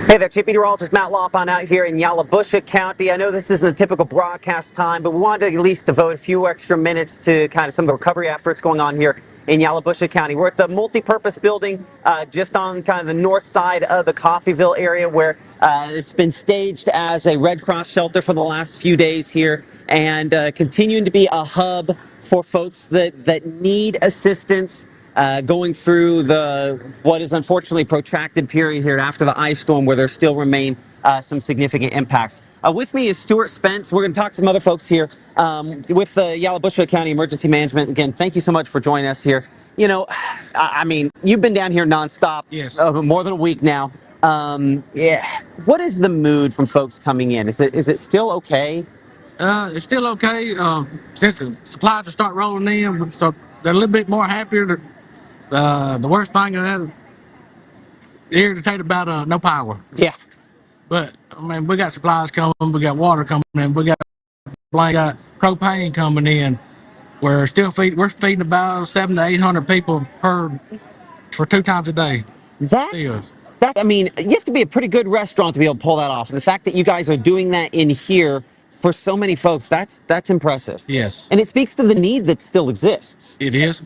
Hey there, Chief Meteorologist Matt Lopon out here in Yalobusha County. I know this isn't a typical broadcast time, but we wanted to at least devote a few extra minutes to kind of some of the recovery efforts going on here in Yalobusha County. We're at the multi-purpose building just on kind of the north side of the Coffeyville area where it's been staged as a Red Cross shelter for the last few days here and continuing to be a hub for folks that need assistance going through what is unfortunately protracted period here after the ice storm where there still remain some significant impacts. With me is Stuart Spence. We're going to talk to some other folks here with the Yalobusha County Emergency Management. Again, thank you so much for joining us here. You know, I mean, you've been down here nonstop. Yes. More than a week now. Yeah. What is the mood from folks coming in? Is it still okay? It's still okay since the supplies will start rolling in, so they're a little bit more happier. The worst thing is irritated about no power. Yeah. But I mean, we got supplies coming, we got water coming in, we got propane coming in. We're feeding about 700 to 800 people for 2 times a day. I mean, you have to be a pretty good restaurant to be able to pull that off. And the fact that you guys are doing that in here for so many folks, that's impressive. Yes. And it speaks to the need that still exists. It is.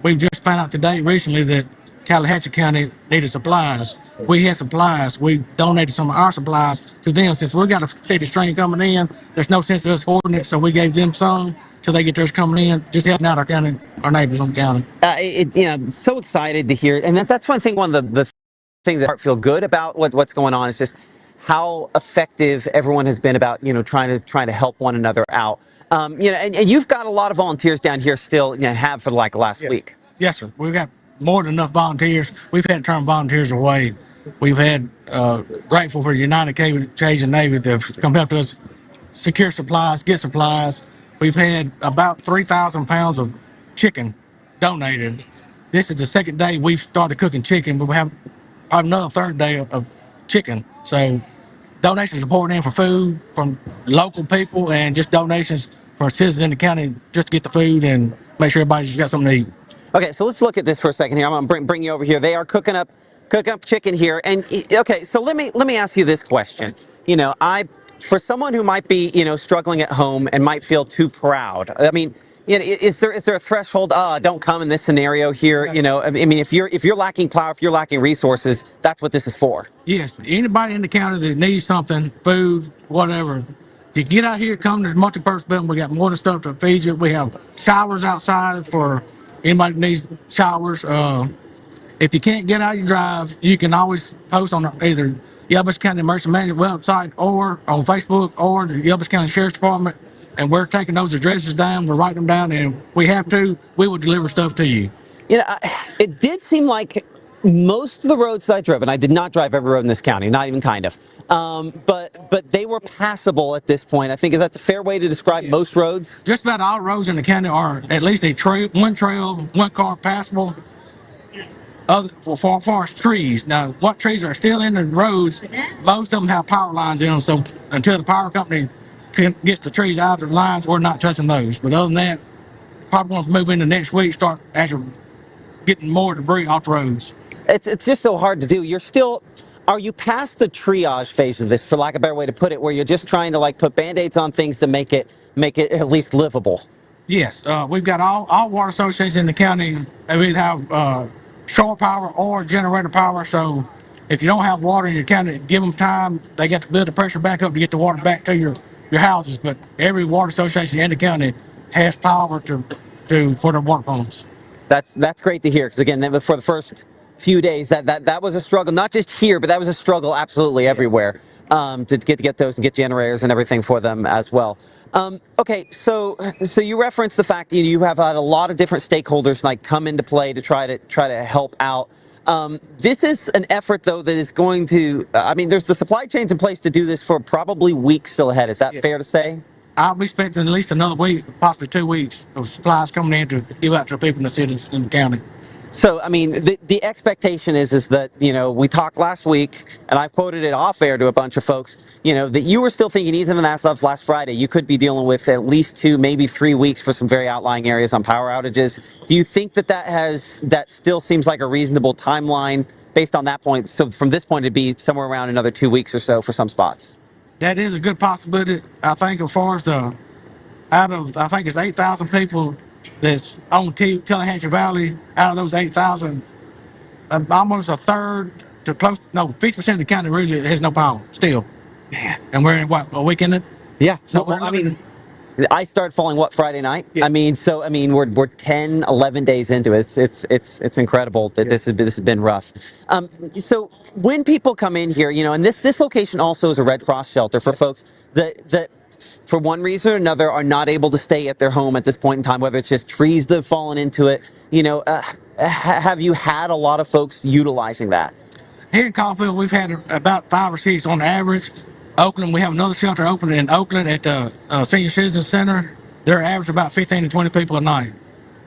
We've just found out recently that Tallahatchie County needed supplies. We had supplies. We donated some of our supplies to them. Since we've got a steady stream coming in, there's no sense of us hoarding it, so we gave them some till they get theirs coming in, just helping out our neighbors on the county. So excited to hear. And that's one thing, one of the things that feel good about what's going on is just how effective everyone has been about, trying to help one another out. And you've got a lot of volunteers down here still, have for like last week. Yes, sir. We've got more than enough volunteers. We've had to turn volunteers away. We've had grateful for the United Cajun Navy that have come help us secure supplies, get supplies. We've had about 3,000 pounds of chicken donated. This is the second day we've started cooking chicken, but we have probably another third day of chicken. So donations are pouring in for food from local people and just donations for citizens in the county just to get the food and make sure everybody's got something to eat. Okay, so let's look at this for a second here. I'm going to bring you over here. They are cooking up chicken here. And okay, so let me ask you this question. For someone who might be, struggling at home and might feel too proud, I mean, is there a threshold? Don't come in this scenario here. I mean, if you're lacking power, if you're lacking resources, that's what this is for. Yes, anybody in the county that needs something, food, whatever, to get out here, come to the multi-purpose building. We got more than stuff to feed you. We have showers outside for anybody that needs showers. If you can't get out your drive, you can always post on either Yalobusha County Emergency Management website or on Facebook or the Yalobusha County Sheriff's Department. And we're taking those addresses down, we're writing them down, and we will deliver stuff to you. It did seem like most of the roads that I drove, and I did not drive every road in this county, not even kind of, but they were passable at this point. I think that's a fair way to describe most roads. Just about all roads in the county are at least one trail, one car passable. For far as trees. Now, what trees are still in the roads, most of them have power lines in them, so until the power company gets the trees out of the lines, we're not touching those. But other than that, probably want to move into next week, start actually getting more debris off the roads. It's just so hard to do. Are you past the triage phase of this, for lack of a better way to put it, where you're just trying to put Band-Aids on things to make it at least livable? Yes, we've got all water associations in the county. They either have shore power or generator power. So if you don't have water in your county, give them time. They got to build the pressure back up to get the water back to your houses. But every water association in the county has power for the water pumps. That's great to hear, because again, for the first few days that was a struggle, not just here, but that was a struggle absolutely everywhere, to get those and get generators and everything for them as well. Okay, so you referenced the fact that you have had a lot of different stakeholders come into play to try to help out. This is an effort, though, that is going to, I mean, there's the supply chains in place to do this for probably weeks still ahead. Is that fair to say? I'll be expecting at least another week, possibly 2 weeks of supplies coming in to give out to the people in the cities in the county. So, I mean, the expectation is that, we talked last week, and I've quoted it off air to a bunch of folks, that you were still thinking even as of last Friday, you could be dealing with at least 2, maybe 3 weeks for some very outlying areas on power outages. Do you think that still seems like a reasonable timeline based on that point, so from this point, it'd be somewhere around another 2 weeks or so for some spots. That is a good possibility. I think as far as out of, I think it's 8,000 people that's on Tallahatchie Valley. Out of those 8,000, almost a third to close, no, 50% of the county really has no power still. Man. And we're in what, a week in it? Yeah. So Well, I mean, I started falling Friday night. Yeah. I mean, we're 10, 11 days into it. It's incredible that this has been rough. So when people come in here, and this location also is a Red Cross shelter for folks that for one reason or another are not able to stay at their home at this point in time, whether it's just trees that have fallen into it. Have you had a lot of folks utilizing that? Here in Caulfield, we've had about 5 or 6 on average. Oakland, we have another shelter open in Oakland at the Senior Citizen Center. They're average about 15 to 20 people a night.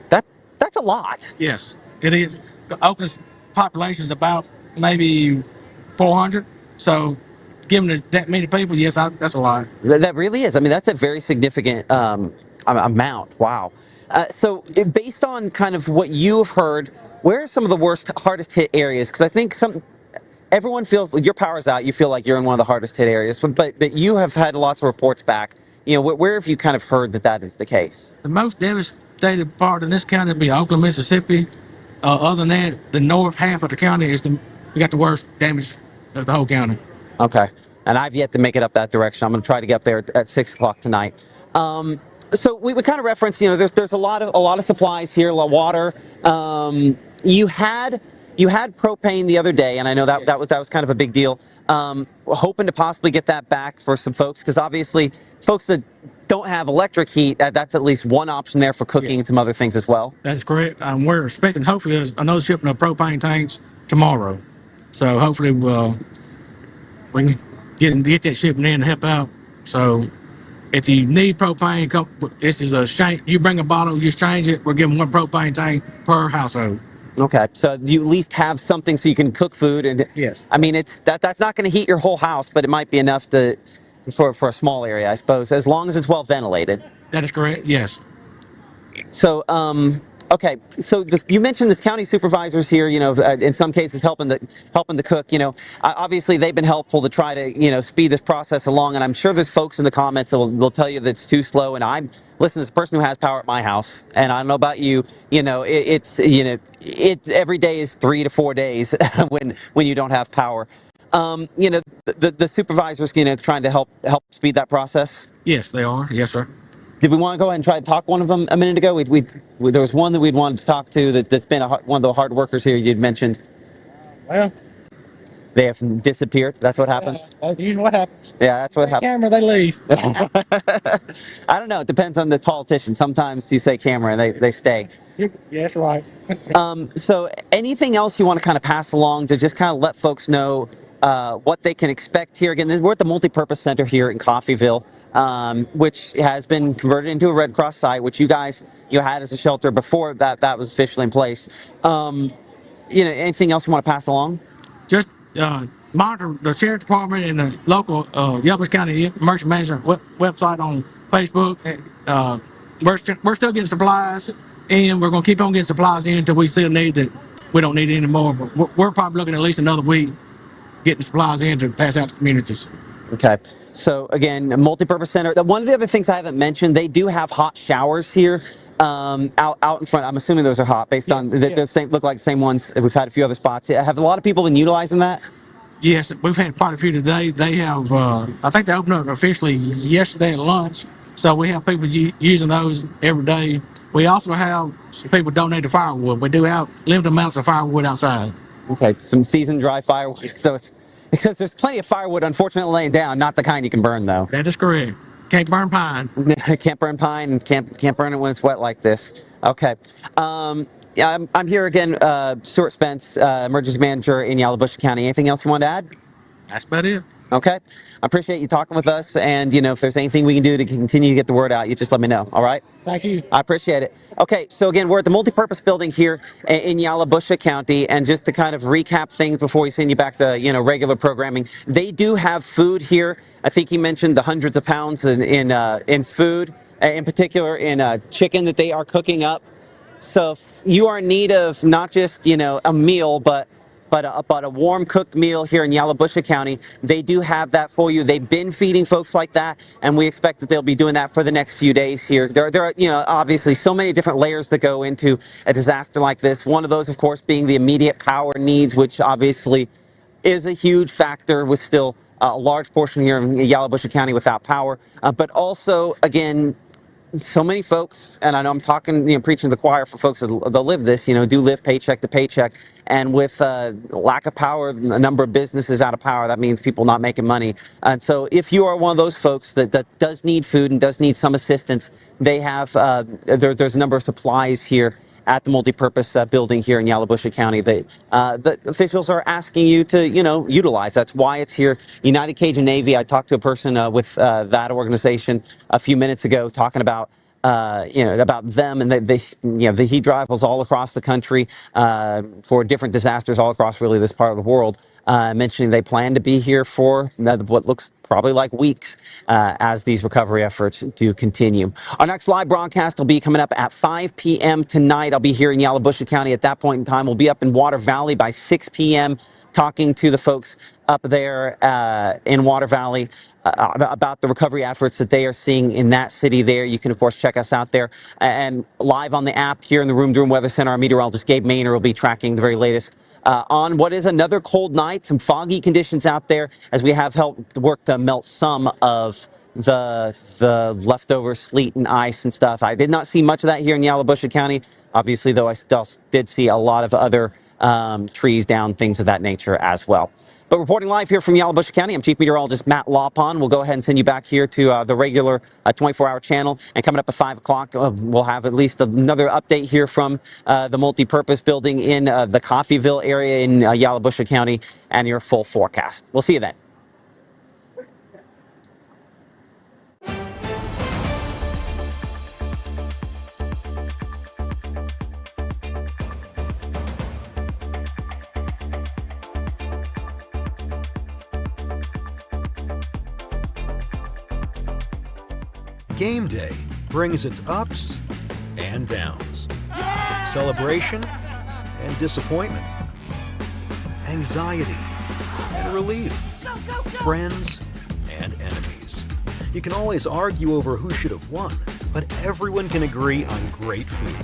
That's a lot. Yes, it is. Oakland's population is about maybe 400. So, given that many people, yes, that's a lot. That really is. I mean, that's a very significant amount. Wow. So, based on kind of what you have heard, where are some of the hardest hit areas? Because I think everyone feels like your power's out. You feel like you're in one of the hardest hit areas, but you have had lots of reports back. Where have you kind of heard that is the case? The most devastated part in this county would be Oakland, Mississippi. Other than that, the north half of the county we got the worst damage of the whole county. Okay. And I've yet to make it up that direction. I'm going to try to get up there at 6 o'clock tonight. So we would kind of reference, there's a lot of supplies here, a lot of water. You had propane the other day, and I know that was kind of a big deal. Hoping to possibly get that back for some folks, because obviously folks that don't have electric heat, that's at least one option there for cooking and some other things as well. That's correct. We're expecting hopefully another shipment of propane tanks tomorrow. So hopefully we can get that shipment in and help out. So if you need propane, this is a exchange. You bring a bottle, you exchange it. We're giving one propane tank per household. Okay, so you at least have something so you can cook food, and yes, I mean that's not going to heat your whole house, but it might be enough for a small area, I suppose, as long as it's well ventilated. That is correct. Yes. So okay, so you mentioned this county supervisors here, in some cases helping the cook. Obviously they've been helpful to try to speed this process along, and I'm sure there's folks in the comments that will tell you that it's too slow. And listen, as a person who has power at my house, and I don't know about you, every day is 3 to 4 days when you don't have power. The supervisors, trying to help speed that process. Yes, they are. Yes, sir. Did we want to go ahead and try to talk one of them a minute ago? There was one that we'd wanted to talk to that's been one of the hard workers here you'd mentioned. Well, they have disappeared. That's what happens. That's usually what happens. Yeah, that's what happens. Camera, they leave. I don't know. It depends on the politician. Sometimes you say camera and they stay. Yeah, that's right. So anything else you want to kind of pass along to just kind of let folks know what they can expect here? Again, we're at the multi-purpose center here in Coffeyville. Which has been converted into a Red Cross site, which you guys had as a shelter before that was officially in place. Anything else you want to pass along? Just monitor the sheriff department and the local Yalobusha County Emergency Management website on Facebook. We're still getting supplies, and we're going to keep on getting supplies in until we see a need that we don't need anymore. But we're probably looking at least another week getting supplies in to pass out to communities. Okay. So again, a multi-purpose center. One of the other things I haven't mentioned, they do have hot showers here out in front. I'm assuming those are hot based on the same, look like the same ones we've had a few other spots. Have a lot of people been utilizing that? Yes, we've had quite a few today. They have, I think they opened up officially yesterday at lunch. So we have people using those every day. We also have some people donating firewood. We do have limited amounts of firewood outside. Okay, some seasoned dry firewood. So because there's plenty of firewood, unfortunately, laying down. Not the kind you can burn, though. That is correct. Can't burn pine. Can't burn pine, and can't burn it when it's wet like this. Okay. Yeah, I'm here again, Stuart Spence, emergency manager in Yalobusha County. Anything else you want to add? That's about it. Okay. I appreciate you talking with us, and if there's anything we can do to continue to get the word out, you just let me know. All right? Thank you. I appreciate it. Okay, so again, we're at the multipurpose building here in Yalobusha County, and just to kind of recap things before we send you back to regular programming, they do have food here. I think you mentioned the hundreds of pounds in food, in particular in chicken that they are cooking up. So if you are in need of not just a meal, but but a warm cooked meal here in Yalobusha County, they do have that for you. They've been feeding folks like that, and we expect that they'll be doing that for the next few days here. There are, obviously so many different layers that go into a disaster like this. One of those, of course, being the immediate power needs, which obviously is a huge factor with still a large portion here in Yalobusha County without power. But also, again, so many folks, and I know I'm talking, preaching to the choir for folks that live this, do live paycheck to paycheck. And with lack of power, a number of businesses out of power, that means people not making money. And so if you are one of those folks that does need food and does need some assistance, they have, there's a number of supplies here at the multipurpose building here in Yalobusha County that the officials are asking you to, utilize. That's why it's here. United Cajun Navy. I talked to a person with that organization a few minutes ago, talking about about them, and he travels all across the country for different disasters all across really this part of the world. Mentioning they plan to be here for what looks probably like weeks as these recovery efforts do continue. Our next live broadcast will be coming up at 5 p.m. tonight. I'll be here in Yalobusha County at that point in time. We'll be up in Water Valley by 6 p.m. talking to the folks up there in Water Valley about the recovery efforts that they are seeing in that city there. You can, of course, check us out there. And live on the app here in the Room Durham Weather Center, our meteorologist Gabe Maynor will be tracking the very latest on what is another cold night, some foggy conditions out there as we have helped work to melt some of the leftover sleet and ice and stuff. I did not see much of that here in Yalobusha County. Obviously, though, I still did see a lot of other trees down, things of that nature as well. But reporting live here from Yalobusha County, I'm Chief Meteorologist Matt Lawpon. We'll go ahead and send you back here to the regular 24-hour channel. And coming up at 5 o'clock, we'll have at least another update here from the multipurpose building in the Coffeyville area in Yalobusha County and your full forecast. We'll see you then. Game day brings its ups and downs, celebration and disappointment, anxiety and relief, friends and enemies. You can always argue over who should have won, but everyone can agree on great food.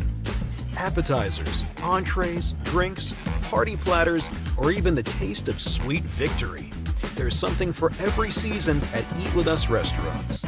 Appetizers, entrees, drinks, party platters, or even the taste of sweet victory. There's something for every season at Eat With Us restaurants.